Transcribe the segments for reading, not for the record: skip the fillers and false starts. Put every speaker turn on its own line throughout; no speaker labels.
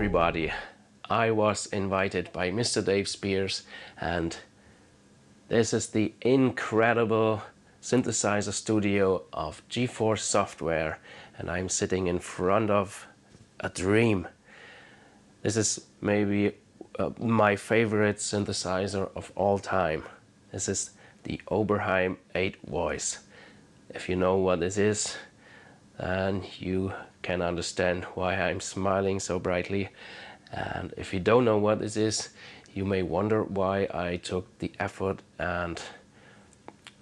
everybody. I was invited by Mr. Dave Spears, and this is the incredible synthesizer studio of G4 Software, and I'm sitting in front of a dream. This is maybe my favorite synthesizer of all time. This is the Oberheim 8 Voice. If you know what this is, then you can understand why I'm smiling so brightly. And if you don't know what this is, you may wonder why I took the effort and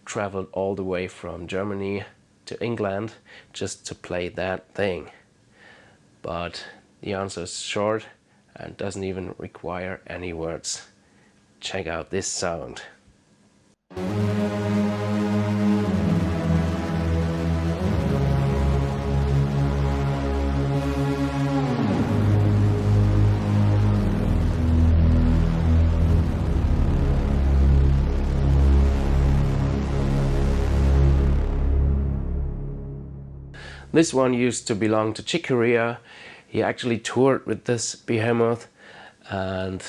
traveled all the way from Germany to England just to play that thing. But the answer is short and doesn't even require any words. Check out this sound. This one used to belong to Chick Corea. He actually toured with this behemoth and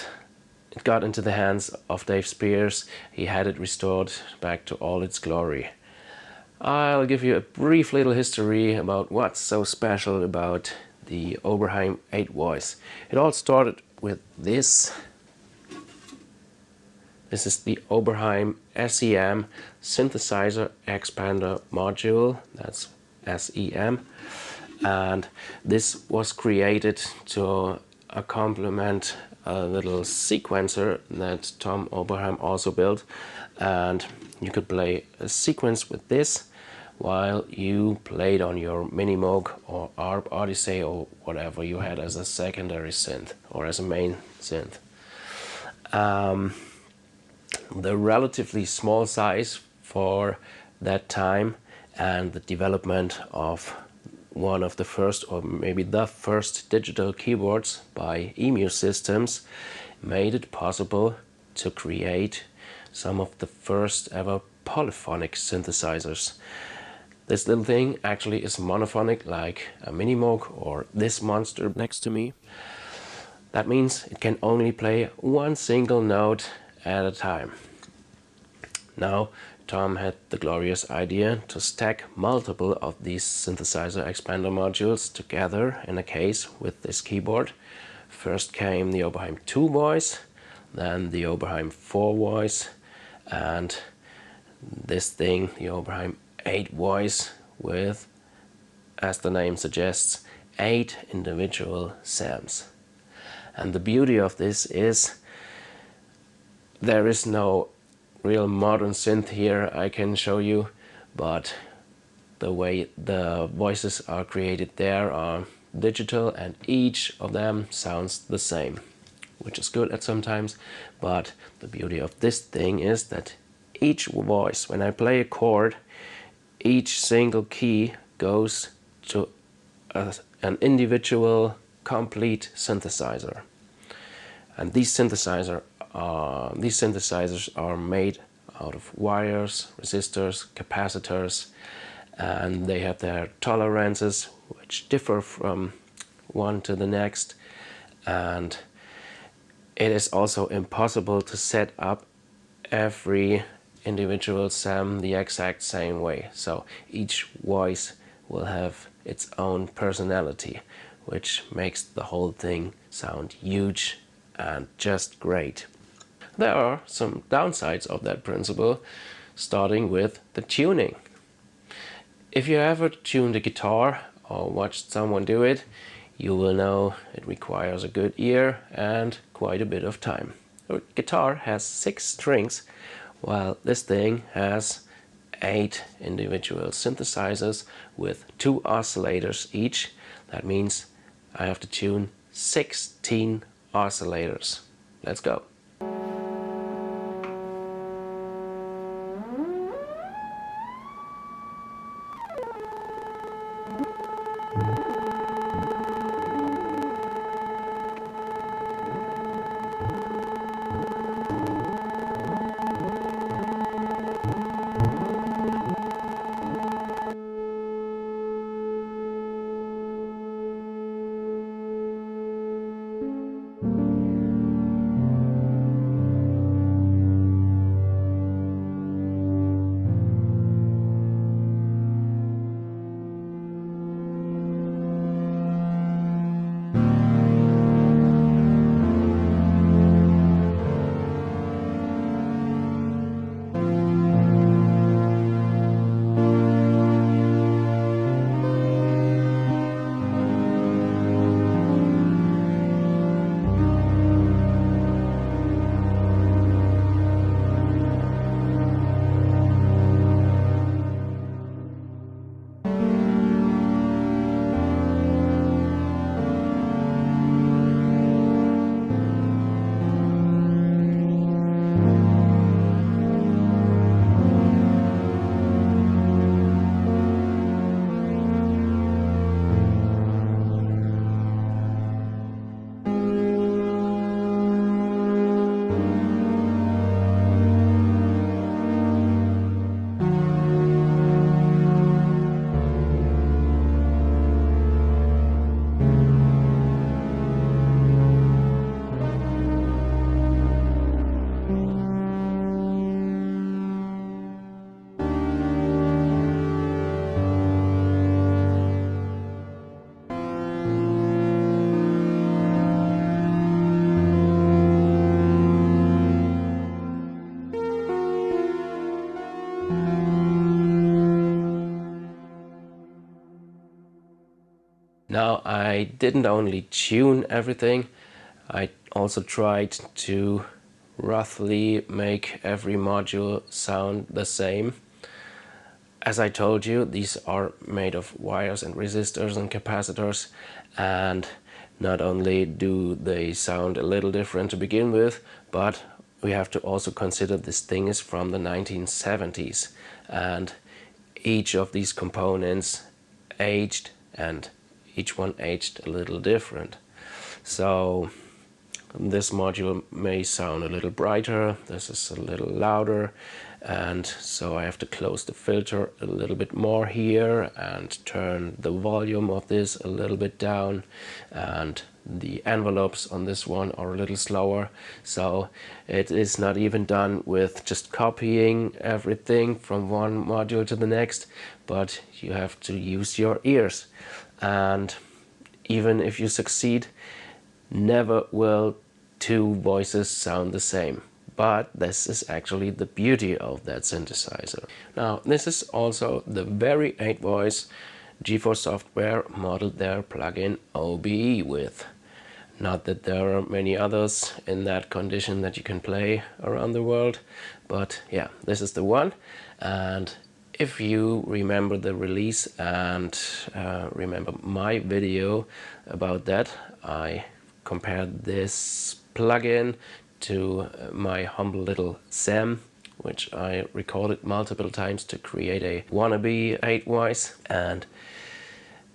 it got into the hands of Dave Spears. He had it restored back to all its glory. I'll give you a brief little history about what's so special about the Oberheim 8 Voice. It all started with this. This is the Oberheim SEM synthesizer expander module. That's SEM, and this was created to complement a little sequencer that Tom Oberheim also built, and you could play a sequence with this while you played on your Minimoog or ARP Odyssey or whatever you had as a secondary synth or as a main synth. The relatively small size for that time and the development of one of the first, or maybe the first, digital keyboards by EMU Systems made it possible to create some of the first ever polyphonic synthesizers. This little thing actually is monophonic, like a Minimoog or this monster next to me. That means it can only play one single note at a time. Now, Tom had the glorious idea to stack multiple of these synthesizer expander modules together in a case with this keyboard. First came the Oberheim 2 Voice, then the Oberheim 4 Voice, and this thing, the Oberheim 8 Voice, with, as the name suggests, 8 individual SAMs. And the beauty of this is there is no real modern synth here I can show you, but the way the voices are created there are digital and each of them sounds the same, which is good at sometimes. But the beauty of this thing is that each voice, when I play a chord, each single key goes to an individual complete synthesizer. And these synthesizers are made out of wires, resistors, capacitors, and they have their tolerances which differ from one to the next, and it is also impossible to set up every individual SAM the exact same way. So each voice will have its own personality, which makes the whole thing sound huge and just great. There are some downsides of that principle, starting with the tuning. If you ever tuned a guitar or watched someone do it, you will know it requires a good ear and quite a bit of time. A guitar has 6 strings, while this thing has 8 individual synthesizers with 2 oscillators each. That means I have to tune 16 oscillators. Let's go. Now, I didn't only tune everything, I also tried to roughly make every module sound the same. As I told you, these are made of wires and resistors and capacitors, and not only do they sound a little different to begin with, but we have to also consider this thing is from the 1970s, and each of these components aged, and each one aged a little different. So this module may sound a little brighter, this is a little louder, and so I have to close the filter a little bit more here and turn the volume of this a little bit down, and the envelopes on this one are a little slower, so it is not even done with just copying everything from one module to the next, but you have to use your ears. And even if you succeed, never will two voices sound the same. But this is actually the beauty of that synthesizer. Now, this is also the very 8-voice GeForce software modeled their plugin OBE with. Not that there are many others in that condition that you can play around the world, but yeah, this is the one. And if you remember the release and remember my video about that, I compared this plugin to my humble little Sam, which I recorded multiple times to create a wannabe 8-voice. And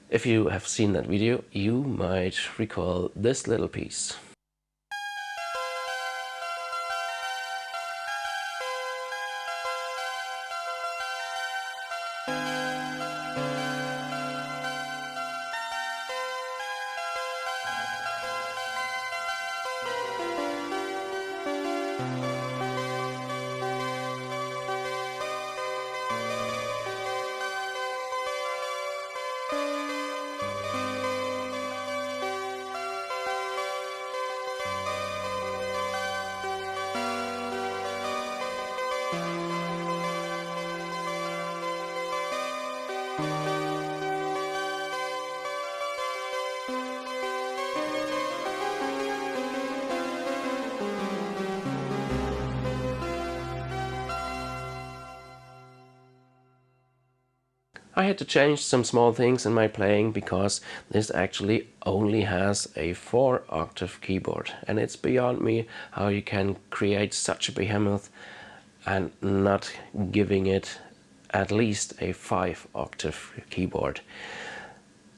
if you have seen that video, you might recall this little piece. I had to change some small things in my playing because this actually only has a 4-octave keyboard, and it's beyond me how you can create such a behemoth and not giving it at least a 5-octave keyboard.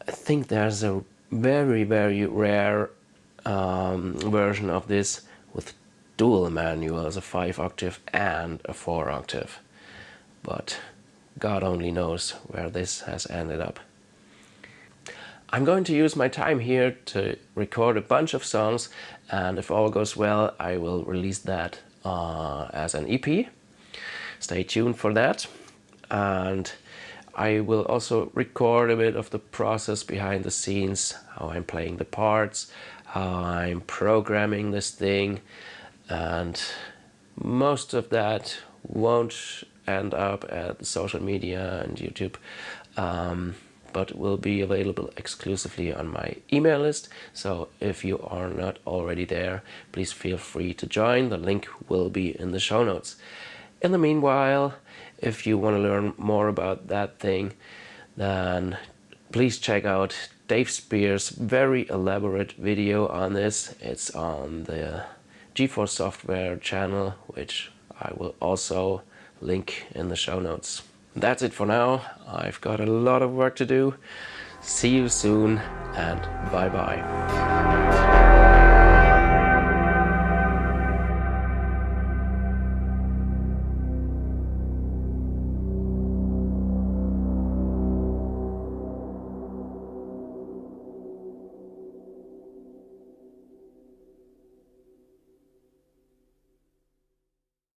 I think there's a very rare version of this with dual manuals, a 5-octave and a 4-octave, but God only knows where this has ended up. I'm going to use my time here to record a bunch of songs, and if all goes well, I will release that as an EP. Stay tuned for that. And I will also record a bit of the process behind the scenes, how I'm playing the parts, how I'm programming this thing, and most of that won't end up at social media and YouTube, but will be available exclusively on my email list. So if you are not already there, please feel free to join. The link will be in the show notes. In the meanwhile, if you want to learn more about that thing, then please check out Dave Spears' very elaborate video on this. It's on the GeForce Software channel, which I will also link in the show notes. That's it for now. I've got a lot of work to do. See you soon, and bye bye.